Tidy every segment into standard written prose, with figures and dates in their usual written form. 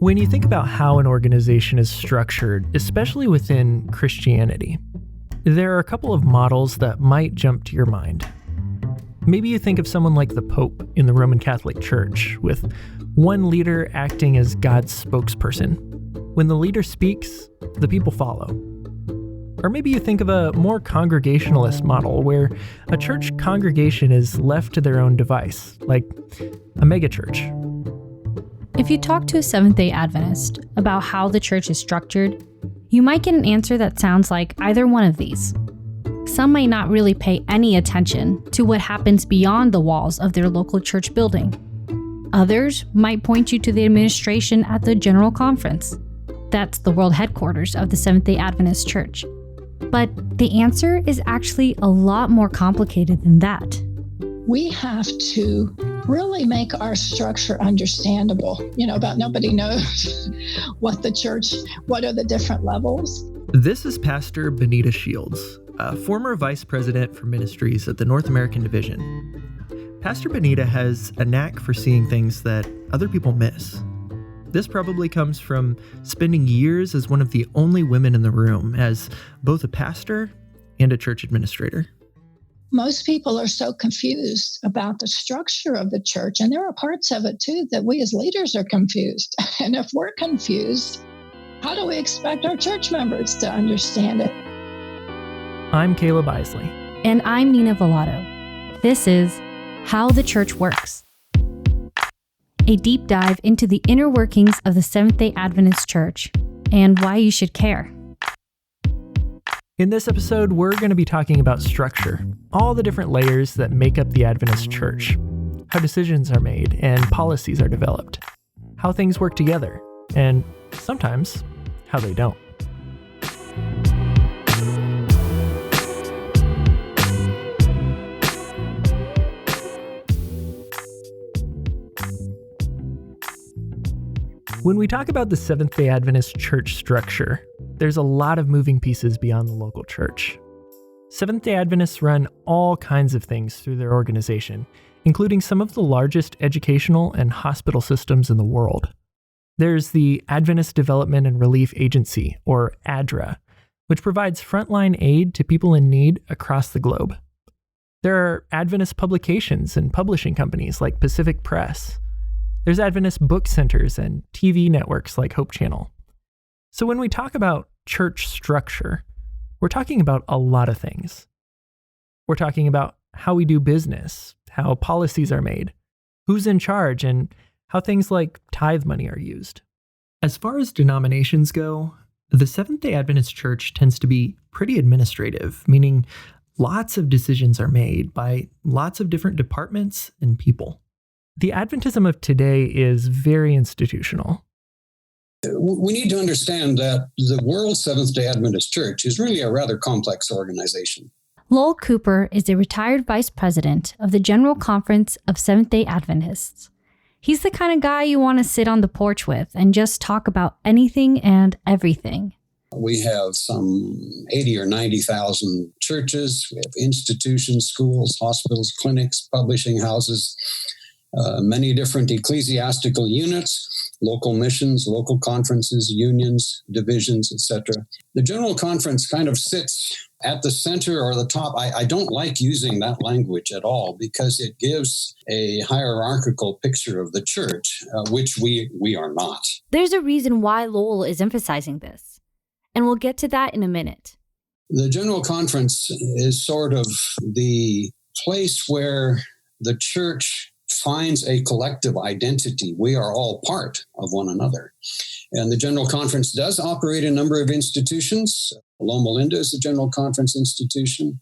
When you think about how an organization is structured, especially within Christianity, there are a couple of models that might jump to your mind. Maybe you think of someone like the Pope in the Roman Catholic Church, with one leader acting as God's spokesperson. When the leader speaks, the people follow. Or maybe you think of a more congregationalist model where a church congregation is left to their own device, like a megachurch. If you talk to a Seventh-day Adventist about how the church is structured, you might get an answer that sounds like either one of these. Some might not really pay any attention to what happens beyond the walls of their local church building. Others might point you to the administration at the General Conference. That's the world headquarters of the Seventh-day Adventist Church. But the answer is actually a lot more complicated than that. We have to really make our structure understandable. About nobody knows what are the different levels. This is Pastor Bonita Shields, a former vice president for ministries at the North American Division. Pastor Bonita has a knack for seeing things that other people miss. This probably comes from spending years as one of the only women in the room, as both a pastor and a church administrator. Most people are so confused about the structure of the church, and there are parts of it too that we as leaders are confused. And if we're confused, how do we expect our church members to understand it? I'm Kaleb Eisele. And I'm Nina Vallado. This is How the Church Works, a deep dive into the inner workings of the Seventh-day Adventist Church and why you should care. In this episode, we're going to be talking about structure, all the different layers that make up the Adventist Church, how decisions are made and policies are developed, how things work together, and sometimes how they don't. When we talk about the Seventh-day Adventist Church structure, there's a lot of moving pieces beyond the local church. Seventh-day Adventists run all kinds of things through their organization, including some of the largest educational and hospital systems in the world. There's the Adventist Development and Relief Agency, or ADRA, which provides frontline aid to people in need across the globe. There are Adventist publications and publishing companies like Pacific Press. There's Adventist book centers and TV networks like Hope Channel. So when we talk about church structure, we're talking about a lot of things. We're talking about how we do business, how policies are made, who's in charge, and how things like tithe money are used. As far as denominations go, the Seventh-day Adventist Church tends to be pretty administrative, meaning lots of decisions are made by lots of different departments and people. The Adventism of today is very institutional. We need to understand that the World Seventh-day Adventist Church is really a rather complex organization. Lowell Cooper is a retired vice president of the General Conference of Seventh-day Adventists. He's the kind of guy you want to sit on the porch with and just talk about anything and everything. We have some 80 or 90,000 churches. We have institutions, schools, hospitals, clinics, publishing houses, many different ecclesiastical units, local missions, local conferences, unions, divisions, etc. The General Conference kind of sits at the center or the top. I don't like using that language at all because it gives a hierarchical picture of the church, which we are not. There's a reason why Lowell is emphasizing this, and we'll get to that in a minute. The General Conference is sort of the place where the church finds a collective identity. We are all part of one another. And the General Conference does operate a number of institutions. Loma Linda is a General Conference institution.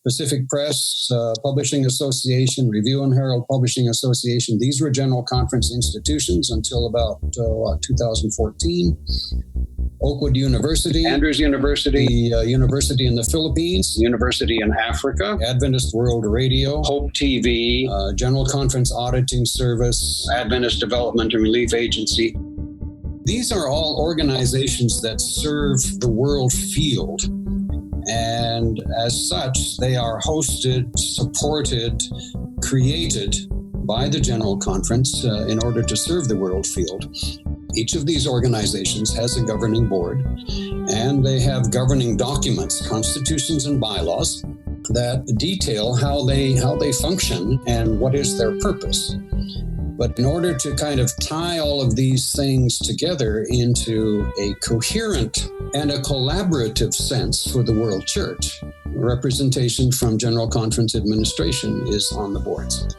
Pacific Press Publishing Association, Review and Herald Publishing Association. These were General Conference institutions until about 2014. Oakwood University, Andrews University, University in the Philippines, University in Africa, Adventist World Radio, Hope TV, General Conference Auditing Service, Adventist Development and Relief Agency. These are all organizations that serve the world field. And as such, they are hosted, supported, created by the General Conference in order to serve the world field. Each of these organizations has a governing board, and they have governing documents, constitutions and bylaws, that detail how they function and what is their purpose. But in order to kind of tie all of these things together into a coherent and a collaborative sense for the world church, representation from General Conference administration is on the boards.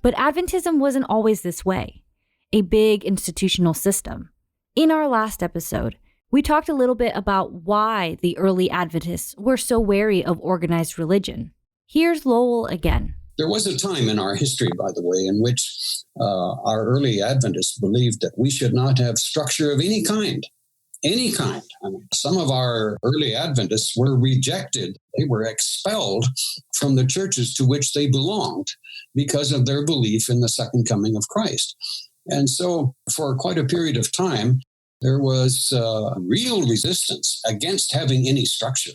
But Adventism wasn't always this way, a big institutional system. In our last episode, we talked a little bit about why the early Adventists were so wary of organized religion. Here's Lowell again. There was a time in our history, by the way, in which our early Adventists believed that we should not have structure of any kind. Any kind. I mean, some of our early Adventists were rejected. They were expelled from the churches to which they belonged because of their belief in the second coming of Christ. And so for quite a period of time, there was real resistance against having any structure.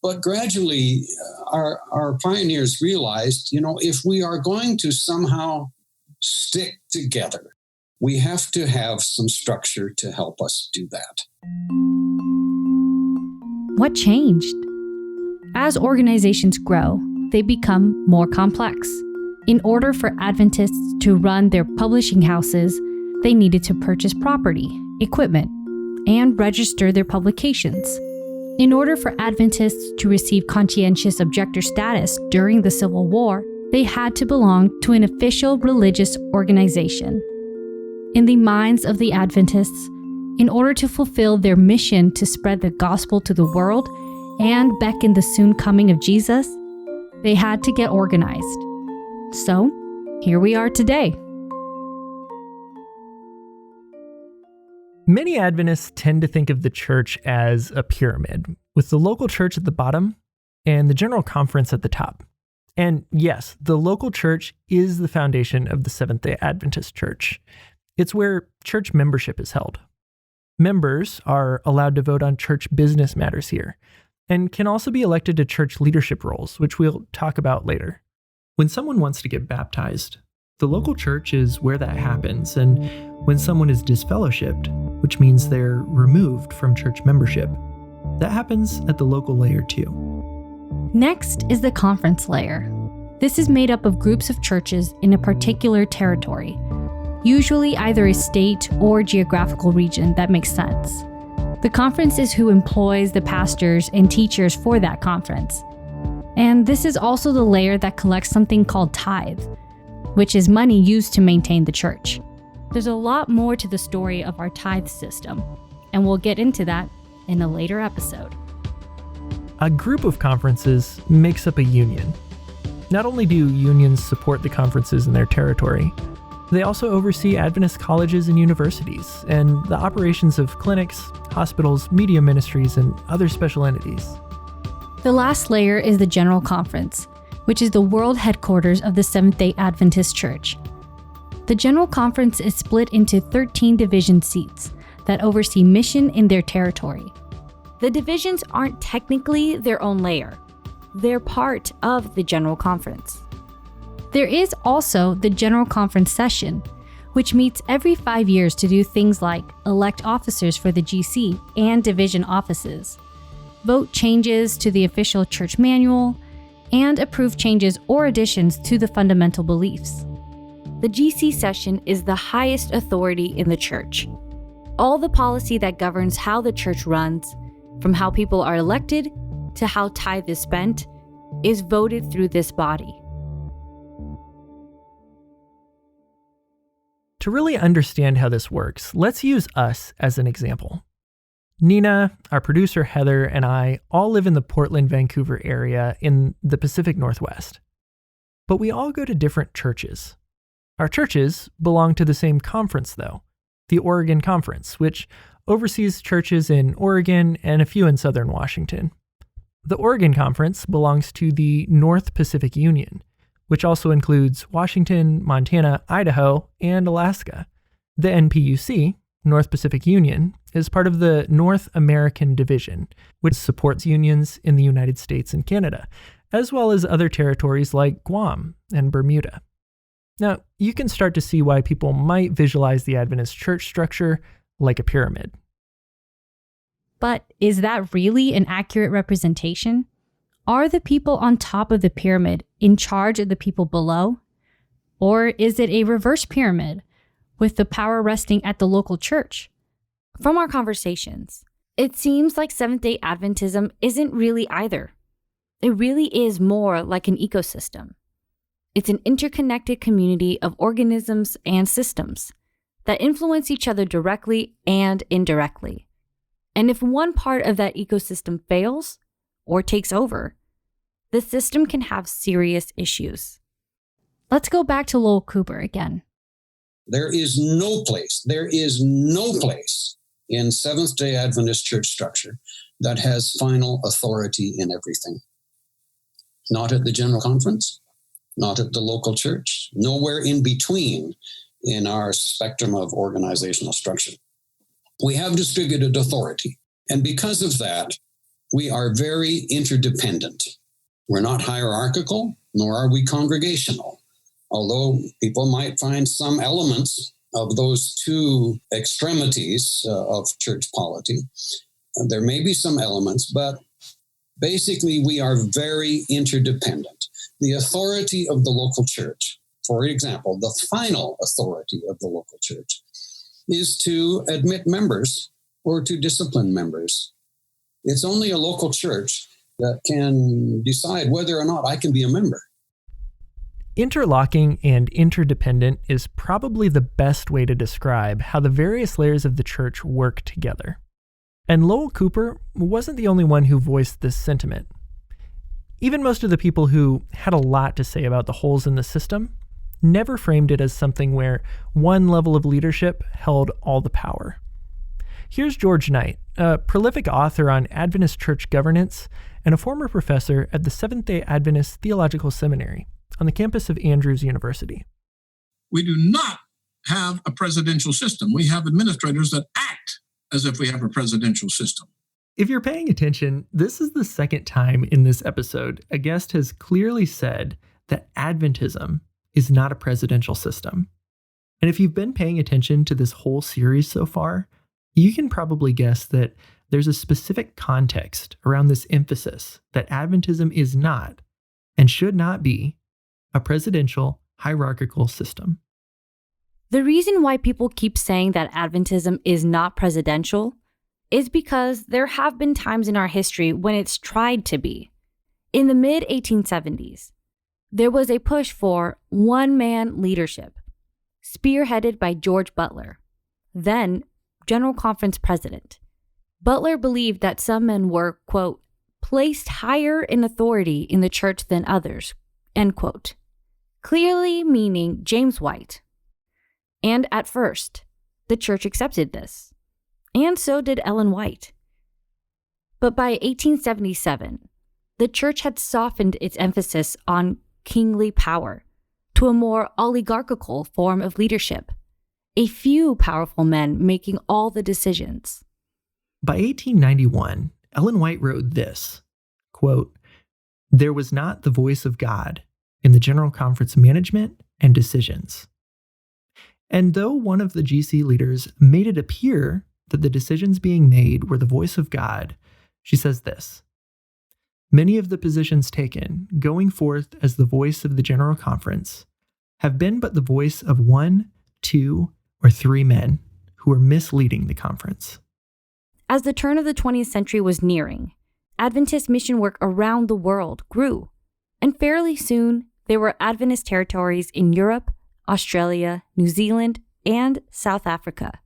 But gradually, our pioneers realized, if we are going to somehow stick together, we have to have some structure to help us do that. What changed? As organizations grow, they become more complex. In order for Adventists to run their publishing houses, they needed to purchase property, equipment, and register their publications. In order for Adventists to receive conscientious objector status during the Civil War, they had to belong to an official religious organization. In the minds of the Adventists, in order to fulfill their mission to spread the gospel to the world and beckon the soon coming of Jesus, they had to get organized. So, here we are today. Many Adventists tend to think of the church as a pyramid, with the local church at the bottom and the general conference at the top. And yes, the local church is the foundation of the Seventh-day Adventist Church. It's where church membership is held. Members are allowed to vote on church business matters here, and can also be elected to church leadership roles, which we'll talk about later. When someone wants to get baptized, the local church is where that happens, and when someone is disfellowshipped, which means they're removed from church membership, that happens at the local layer too. Next is the conference layer. This is made up of groups of churches in a particular territory, usually either a state or geographical region that makes sense. The conference is who employs the pastors and teachers for that conference. And this is also the layer that collects something called tithe, which is money used to maintain the church. There's a lot more to the story of our tithe system, and we'll get into that in a later episode. A group of conferences makes up a union. Not only do unions support the conferences in their territory, they also oversee Adventist colleges and universities, and the operations of clinics, hospitals, media ministries, and other special entities. The last layer is the General Conference, which is the world headquarters of the Seventh-day Adventist Church. The General Conference is split into 13 division seats that oversee mission in their territory. The divisions aren't technically their own layer. They're part of the General Conference. There is also the General Conference session, which meets every 5 years to do things like elect officers for the GC and division offices, vote changes to the official church manual, and approve changes or additions to the fundamental beliefs. The GC session is the highest authority in the church. All the policy that governs how the church runs, from how people are elected to how tithe is spent, is voted through this body. To really understand how this works, let's use us as an example. Nina, our producer Heather, and I all live in the Portland, Vancouver area in the Pacific Northwest. But we all go to different churches. Our churches belong to the same conference, though, the Oregon Conference, which oversees churches in Oregon and a few in southern Washington. The Oregon Conference belongs to the North Pacific Union, which also includes Washington, Montana, Idaho, and Alaska. The NPUC, North Pacific Union, is part of the North American Division, which supports unions in the United States and Canada, as well as other territories like Guam and Bermuda. Now, you can start to see why people might visualize the Adventist church structure like a pyramid. But is that really an accurate representation? Are the people on top of the pyramid in charge of the people below? Or is it a reverse pyramid with the power resting at the local church? From our conversations, it seems like Seventh-day Adventism isn't really either. It really is more like an ecosystem. It's an interconnected community of organisms and systems that influence each other directly and indirectly. And if one part of that ecosystem fails or takes over, the system can have serious issues. Let's go back to Lowell Cooper again. There is no place in Seventh-day Adventist church structure that has final authority in everything. Not at the General Conference, not at the local church, nowhere in between in our spectrum of organizational structure. We have distributed authority, and because of that, we are very interdependent. We're not hierarchical, nor are we congregational, although people might find some elements of those two extremities of church polity. There may be some elements, but basically we are very interdependent. The authority of the local church, for example, the final authority of the local church, is to admit members or to discipline members. It's only a local church that can decide whether or not I can be a member. Interlocking and interdependent is probably the best way to describe how the various layers of the church work together. And Lowell Cooper wasn't the only one who voiced this sentiment. Even most of the people who had a lot to say about the holes in the system never framed it as something where one level of leadership held all the power. Here's George Knight, a prolific author on Adventist church governance and a former professor at the Seventh-day Adventist Theological Seminary on the campus of Andrews University. We do not have a presidential system. We have administrators that act as if we have a presidential system. If you're paying attention, this is the second time in this episode a guest has clearly said that Adventism is not a presidential system. And if you've been paying attention to this whole series so far, you can probably guess that there's a specific context around this emphasis that Adventism is not, and should not be, a presidential hierarchical system. The reason why people keep saying that Adventism is not presidential is because there have been times in our history when it's tried to be. In the mid-1870s, there was a push for one-man leadership, spearheaded by George Butler, then General Conference president. Butler believed that some men were, quote, placed higher in authority in the church than others, end quote, clearly meaning James White. And at first, the church accepted this, and so did Ellen White. But by 1877, the church had softened its emphasis on kingly power to a more oligarchical form of leadership, a few powerful men making all the decisions. By 1891, Ellen White wrote this, quote, "There was not the voice of God in the General Conference management and decisions." And though one of the GC leaders made it appear that the decisions being made were the voice of God, she says this, "Many of the positions taken, going forth as the voice of the General Conference, have been but the voice of 1, 2, or 3 men who are misleading the conference." As the turn of the 20th century was nearing, Adventist mission work around the world grew, and fairly soon there were Adventist territories in Europe, Australia, New Zealand, and South Africa.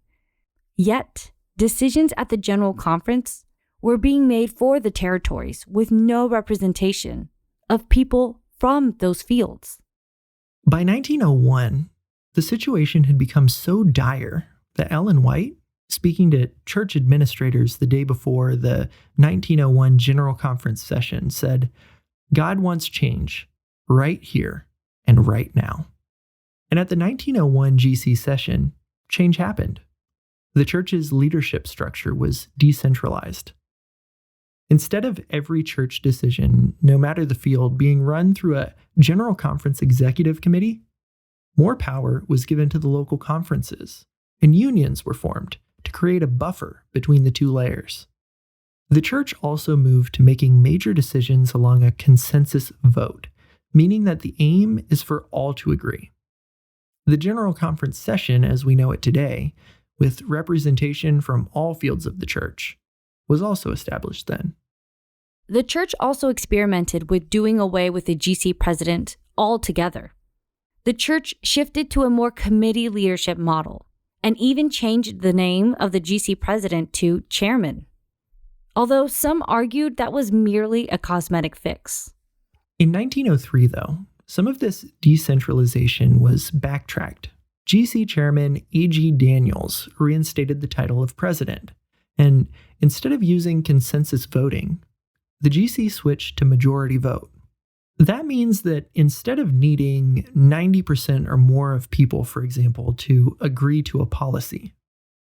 Yet, decisions at the General Conference were being made for the territories with no representation of people from those fields. By 1901, the situation had become so dire that Ellen White, speaking to church administrators the day before the 1901 General Conference session, said, "God wants change right here and right now." And at the 1901 GC session, change happened. The church's leadership structure was decentralized. Instead of every church decision, no matter the field, being run through a General Conference executive committee, More power was given to the local conferences, and unions were formed to create a buffer between the two layers. The church also moved to making major decisions along a consensus vote, meaning that the aim is for all to agree. The General Conference session, as we know it today, with representation from all fields of the church, was also established then. The church also experimented with doing away with the GC president altogether. The church shifted to a more committee leadership model and even changed the name of the GC president to chairman, although some argued that was merely a cosmetic fix. In 1903, though, some of this decentralization was backtracked. GC Chairman A.G. Daniels reinstated the title of president, and instead of using consensus voting, the GC switched to majority vote. That means that instead of needing 90% or more of people, for example, to agree to a policy,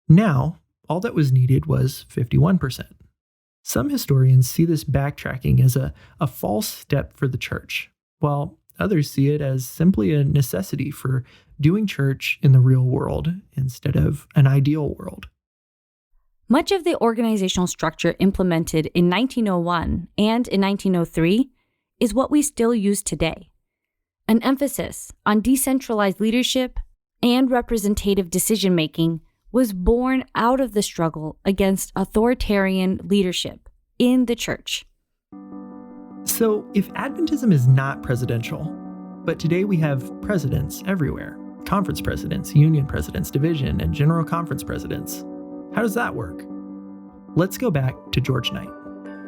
now all that was needed was 51%. Some historians see this backtracking as a false step for the church, while others see it as simply a necessity for doing church in the real world instead of an ideal world. Much of the organizational structure implemented in 1901 and in 1903 is what we still use today. An emphasis on decentralized leadership and representative decision-making was born out of the struggle against authoritarian leadership in the church. So, if Adventism is not presidential, but today we have presidents everywhere, conference presidents, union presidents, division, and general conference presidents, how does that work? Let's go back to George Knight.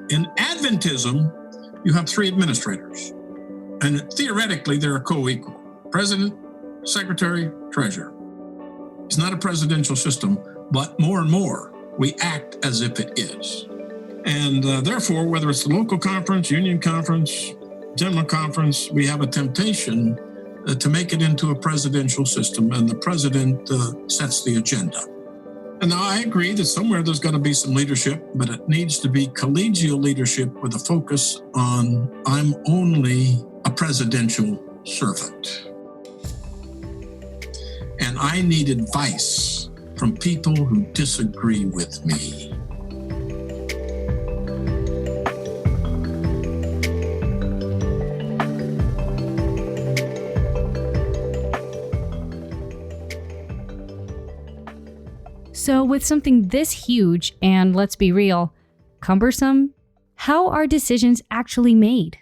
In Adventism, you have three administrators, and theoretically they're co-equal: president, secretary, treasurer. It's not a presidential system, but more and more we act as if it is. And therefore, whether it's the local conference, union conference, general conference, we have a temptation to make it into a presidential system, and the president sets the agenda. And now I agree that somewhere there's going to be some leadership, but it needs to be collegial leadership with a focus on I'm only a presidential servant. And I need advice from people who disagree with me. So with something this huge and, let's be real, cumbersome, how are decisions actually made?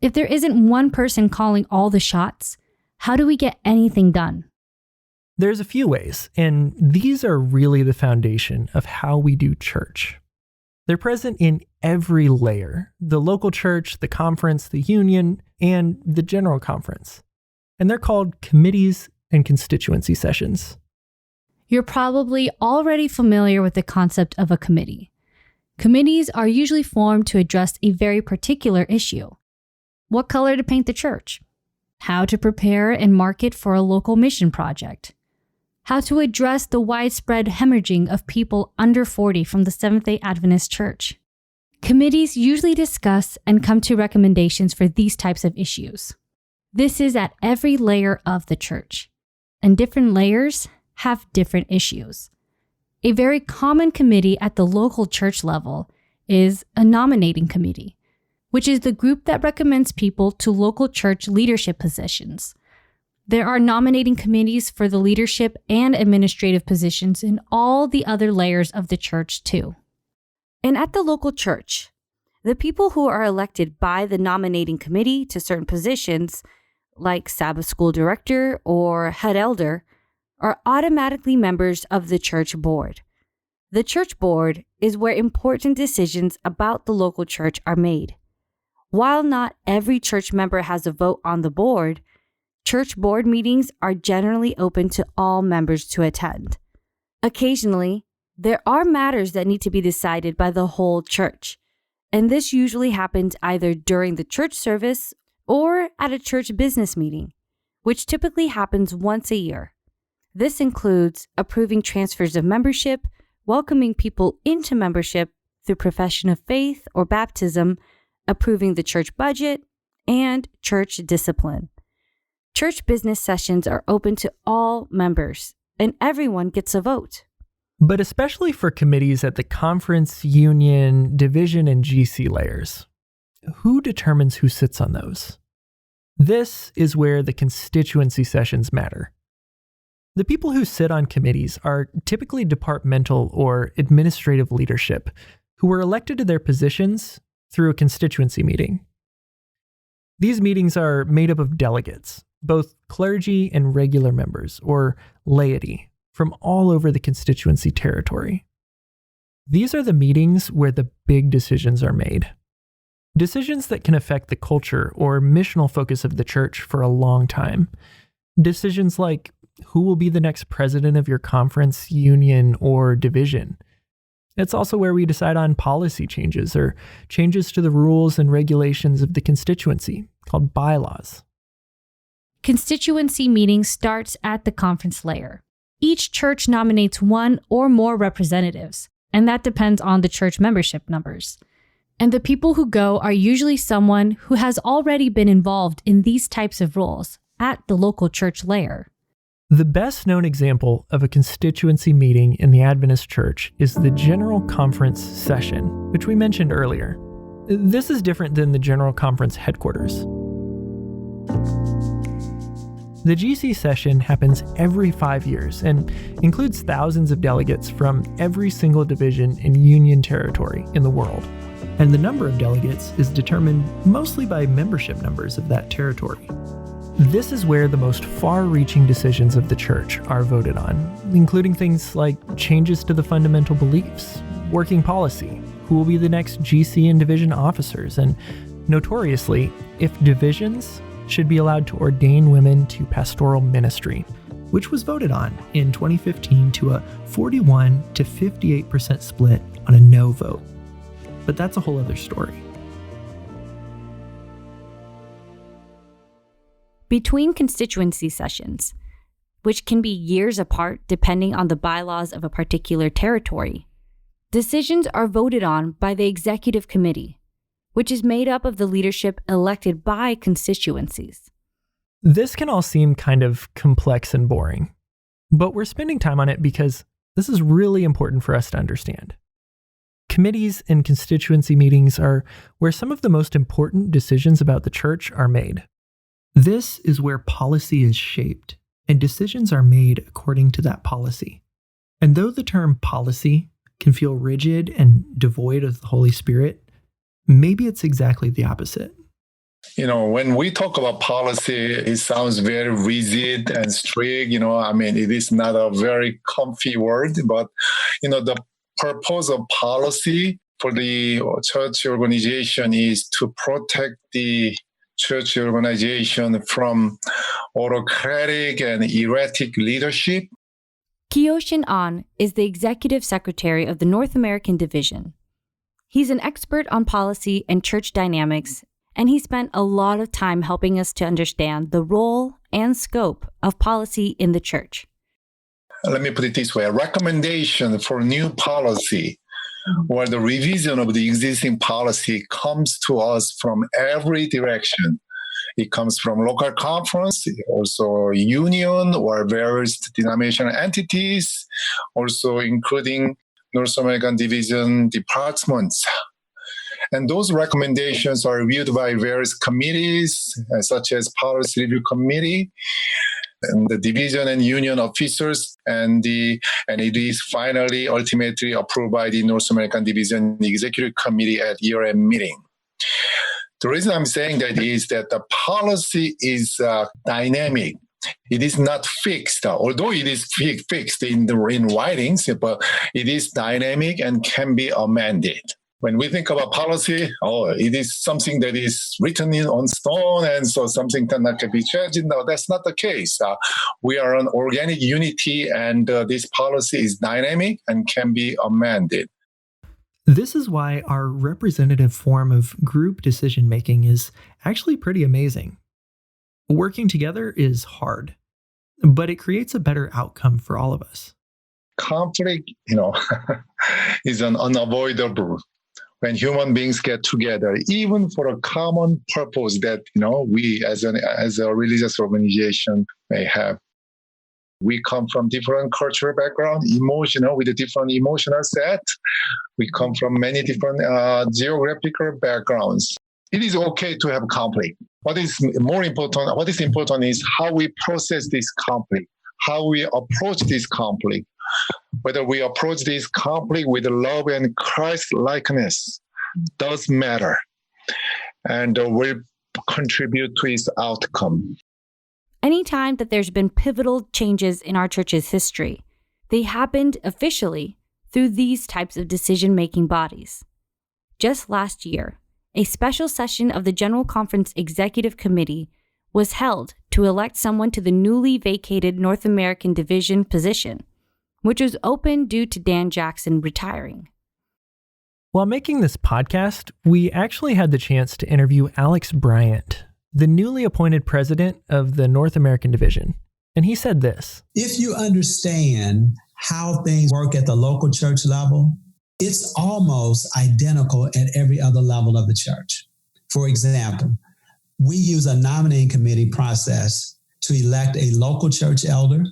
If there isn't one person calling all the shots, how do we get anything done? There's a few ways, and these are really the foundation of how we do church. They're present in every layer: the local church, the conference, the union, and the general conference. And they're called committees and constituency sessions. You're probably already familiar with the concept of a committee. Committees are usually formed to address a very particular issue. What color to paint the church? How to prepare and market for a local mission project? How to address the widespread hemorrhaging of people under 40 from the Seventh-day Adventist Church? Committees usually discuss and come to recommendations for these types of issues. This is at every layer of the church, and different layers have different issues. A very common committee at the local church level is a nominating committee, which is the group that recommends people to local church leadership positions. There are nominating committees for the leadership and administrative positions in all the other layers of the church too. And at the local church, the people who are elected by the nominating committee to certain positions, like Sabbath school director or head elder, are automatically members of the church board. The church board is where important decisions about the local church are made. While not every church member has a vote on the board, church board meetings are generally open to all members to attend. Occasionally, there are matters that need to be decided by the whole church, and this usually happens either during the church service or at a church business meeting, which typically happens once a year. This includes approving transfers of membership, welcoming people into membership through profession of faith or baptism, approving the church budget, and church discipline. Church business sessions are open to all members, and everyone gets a vote. But especially for committees at the conference, union, division, and GC layers, who determines who sits on those? This is where the constituency sessions matter. The people who sit on committees are typically departmental or administrative leadership who were elected to their positions through a constituency meeting. These meetings are made up of delegates, both clergy and regular members, or laity, from all over the constituency territory. These are the meetings where the big decisions are made. Decisions that can affect the culture or missional focus of the church for a long time. Decisions like who will be the next president of your conference, union, or division. It's also where we decide on policy changes or changes to the rules and regulations of the constituency, called bylaws. Constituency meeting starts at the conference layer. Each church nominates one or more representatives, and that depends on the church membership numbers. And the people who go are usually someone who has already been involved in these types of roles at the local church layer. The best known example of a constituency meeting in the Adventist Church is the General Conference session, which we mentioned earlier. This is different than the General Conference headquarters. The GC session happens every 5 years and includes thousands of delegates from every single division and union territory in the world. And the number of delegates is determined mostly by membership numbers of that territory. This is where the most far-reaching decisions of the church are voted on, including things like changes to the fundamental beliefs, working policy, who will be the next GC and division officers, and notoriously, if divisions should be allowed to ordain women to pastoral ministry, which was voted on in 2015 to a 41 to 58% split on a no vote. But that's a whole other story. Between constituency sessions, which can be years apart depending on the bylaws of a particular territory, decisions are voted on by the executive committee, which is made up of the leadership elected by constituencies. This can all seem kind of complex and boring, but we're spending time on it because this is really important for us to understand. Committees and constituency meetings are where some of the most important decisions about the church are made. This is where policy is shaped and decisions are made according to that policy. And though the term policy can feel rigid and devoid of the Holy Spirit, maybe it's exactly the opposite. When we talk about policy, it sounds very rigid and strict. It is not a very comfy word, but, the purpose of policy for the church organization is to protect the church organization from autocratic and erratic leadership. Kyoshin is the executive secretary of the North American Division. He's an expert on policy and church dynamics, and he spent a lot of time helping us to understand the role and scope of policy in the church. Let me put it this way. A recommendation for new policy or the revision of the existing policy comes to us from every direction. It comes from local conference, also union or various denominational entities, also including North American Division departments. And those recommendations are reviewed by various committees, such as Policy Review Committee, and the division and union officers, and it is finally ultimately approved by the North American Division Executive Committee at year-end meeting. The reason I'm saying that is that the policy is dynamic. It is not fixed, although it is fixed in writings, but it is dynamic and can be amended. When we think about policy, it is something that is written on stone, and so something that can be changed. No, that's not the case. We are an organic unity, and this policy is dynamic and can be amended. This is why our representative form of group decision-making is actually pretty amazing. Working together is hard, but it creates a better outcome for all of us. Conflict, is an unavoidable. when human beings get together, even for a common purpose that, we as a religious organization may have. We come from different cultural background, with a different emotional set. We come from many different geographical backgrounds. It is okay to have conflict. What is important is how we process this conflict, how we approach this conflict. Whether we approach this conflict with love and Christ-likeness does matter, and will contribute to its outcome. Anytime that there's been pivotal changes in our church's history, they happened officially through these types of decision-making bodies. Just last year, a special session of the General Conference Executive Committee was held to elect someone to the newly vacated North American Division position, which was open due to Dan Jackson retiring. While making this podcast, we actually had the chance to interview Alex Bryant, the newly appointed president of the North American Division. And he said this: if you understand how things work at the local church level, it's almost identical at every other level of the church. For example, we use a nominating committee process to elect a local church elder,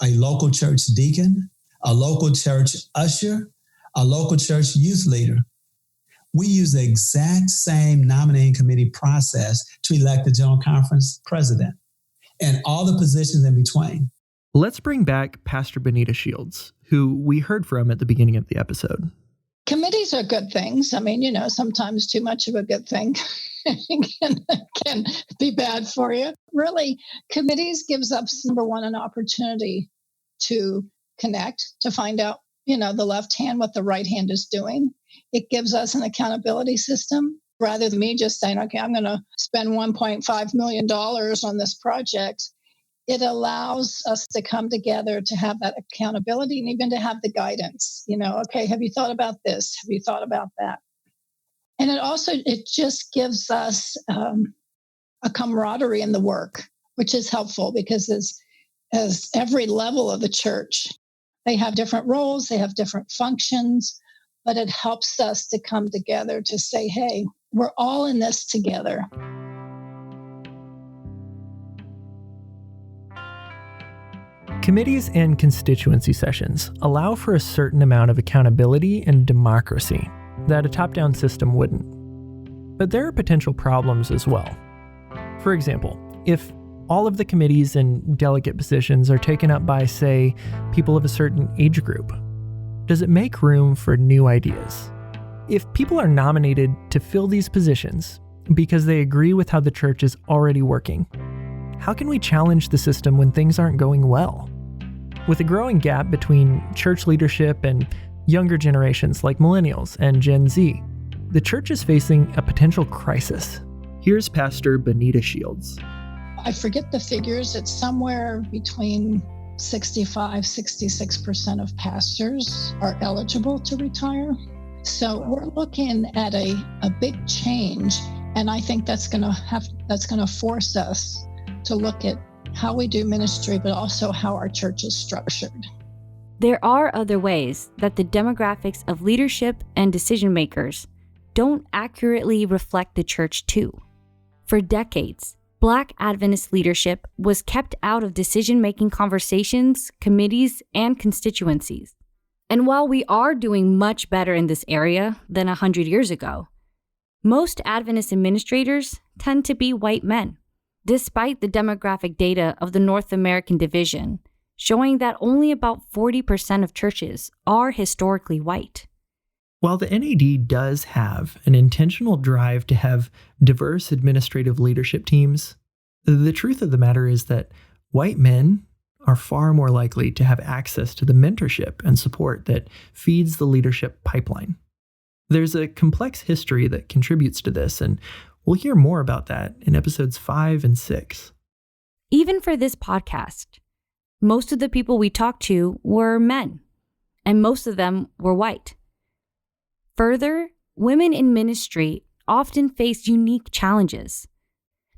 a local church deacon, a local church usher, a local church youth leader. We use the exact same nominating committee process to elect the General Conference president and all the positions in between. Let's bring back Pastor Bonita Shields, who we heard from at the beginning of the episode. Committees are good things. I mean, sometimes too much of a good thing can be bad for you. Really, committees gives us, number one, an opportunity to connect, to find out, the left hand, what the right hand is doing. It gives us an accountability system rather than me just saying, okay, I'm going to spend $1.5 million on this project. It allows us to come together to have that accountability and even to have the guidance. Okay, have you thought about this? Have you thought about that? And it just gives us a camaraderie in the work, which is helpful because as every level of the church, they have different roles, they have different functions, but it helps us to come together to say, hey, we're all in this together. Committees and constituency sessions allow for a certain amount of accountability and democracy that a top-down system wouldn't. But there are potential problems as well. For example, if all of the committees and delegate positions are taken up by, say, people of a certain age group, does it make room for new ideas? If people are nominated to fill these positions because they agree with how the church is already working, how can we challenge the system when things aren't going well? With a growing gap between church leadership and younger generations like millennials and Gen Z, the church is facing a potential crisis. Here's Pastor Bonita Shields. I forget the figures. It's somewhere between 65-66% of pastors are eligible to retire. So we're looking at a big change, and I think that's going to force us to look at how we do ministry, but also how our church is structured. There are other ways that the demographics of leadership and decision makers don't accurately reflect the church too. For decades, Black Adventist leadership was kept out of decision-making conversations, committees, and constituencies. And while we are doing much better in this area than 100 years ago, most Adventist administrators tend to be white men, despite the demographic data of the North American Division showing that only about 40% of churches are historically white. While the NAD does have an intentional drive to have diverse administrative leadership teams, the truth of the matter is that white men are far more likely to have access to the mentorship and support that feeds the leadership pipeline. There's a complex history that contributes to this, and we'll hear more about that in episodes 5 and 6. Even for this podcast, most of the people we talked to were men, and most of them were white. Further, women in ministry often face unique challenges,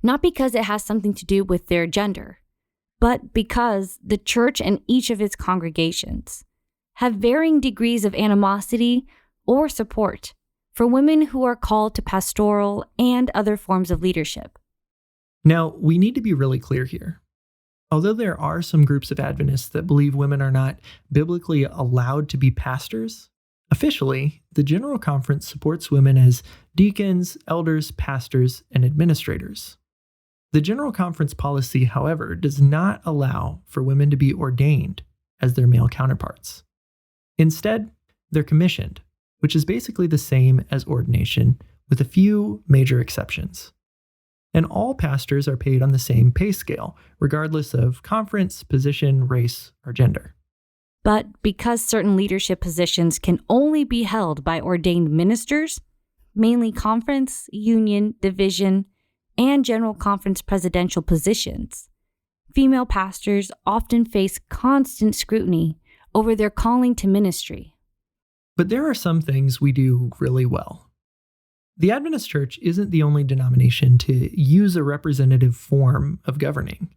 not because it has something to do with their gender, but because the church and each of its congregations have varying degrees of animosity or support for women who are called to pastoral and other forms of leadership. Now, we need to be really clear here. Although there are some groups of Adventists that believe women are not biblically allowed to be pastors, officially, the General Conference supports women as deacons, elders, pastors, and administrators. The General Conference policy, however, does not allow for women to be ordained as their male counterparts. Instead, they're commissioned, which is basically the same as ordination, with a few major exceptions. And all pastors are paid on the same pay scale, regardless of conference, position, race, or gender. But because certain leadership positions can only be held by ordained ministers, mainly conference, union, division, and general conference presidential positions, female pastors often face constant scrutiny over their calling to ministry. But there are some things we do really well. The Adventist Church isn't the only denomination to use a representative form of governing.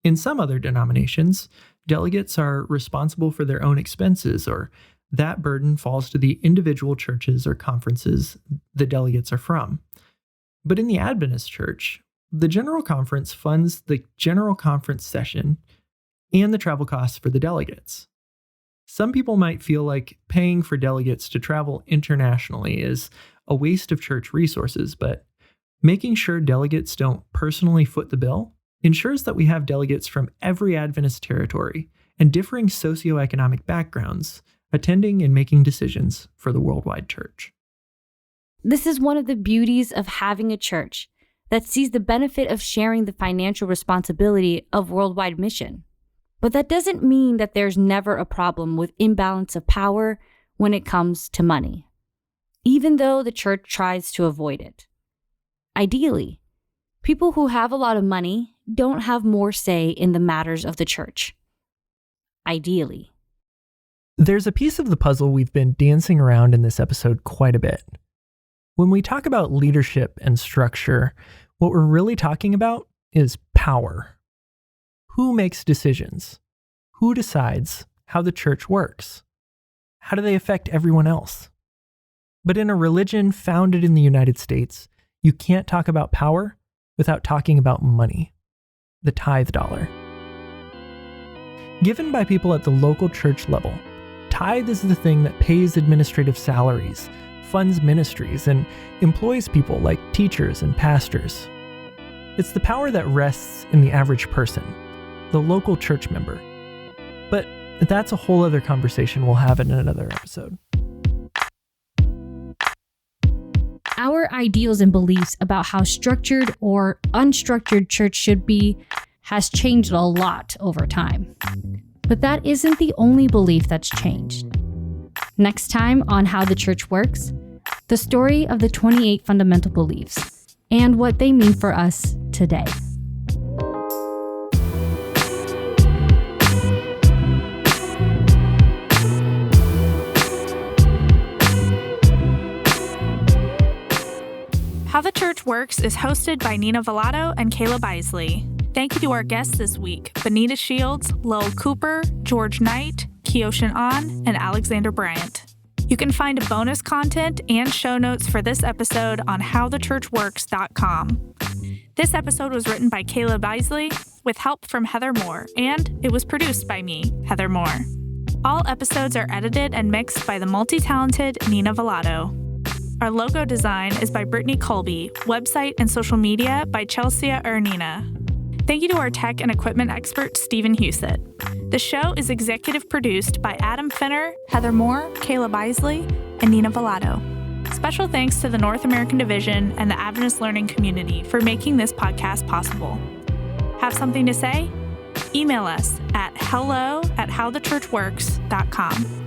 In some other denominations, delegates are responsible for their own expenses, or that burden falls to the individual churches or conferences the delegates are from. But in the Adventist Church, the General Conference funds the General Conference session and the travel costs for the delegates. Some people might feel like paying for delegates to travel internationally is a waste of church resources, but making sure delegates don't personally foot the bill ensures that we have delegates from every Adventist territory and differing socioeconomic backgrounds attending and making decisions for the worldwide church. This is one of the beauties of having a church that sees the benefit of sharing the financial responsibility of worldwide mission. But that doesn't mean that there's never a problem with imbalance of power when it comes to money, even though the church tries to avoid it. Ideally, people who have a lot of money don't have more say in the matters of the church. Ideally. There's a piece of the puzzle we've been dancing around in this episode quite a bit. When we talk about leadership and structure, what we're really talking about is power. Who makes decisions? Who decides how the church works? How do they affect everyone else? But in a religion founded in the United States, you can't talk about power without talking about money, the tithe dollar. Given by people at the local church level, tithe is the thing that pays administrative salaries, funds ministries, and employs people like teachers and pastors. It's the power that rests in the average person, the local church member. But that's a whole other conversation we'll have in another episode. Our ideals and beliefs about how structured or unstructured church should be has changed a lot over time. But that isn't the only belief that's changed. Next time on How the Church Works, the story of the 28 fundamental beliefs and what they mean for us today. How the Church Works is hosted by Nina Vallado and Kaleb Eisele. Thank you to our guests this week, Bonita Shields, Lowell Cooper, George Knight, Kyoshin and Alexander Bryant. You can find bonus content and show notes for this episode on howthechurchworks.com. This episode was written by Kaleb Eisele with help from Heather Moore, and it was produced by me, Heather Moore. All episodes are edited and mixed by the multi-talented Nina Vallado. Our logo design is by Brittany Colby, website and social media by Chelsea Ernina. Thank you to our tech and equipment expert, Stephen Husett. The show is executive produced by Adam Finner, Heather Moore, Kaleb Eisele, and Nina Vallado. Special thanks to the North American Division and the Adventist Learning Community for making this podcast possible. Have something to say? Email us at hello@howthechurchworks.com.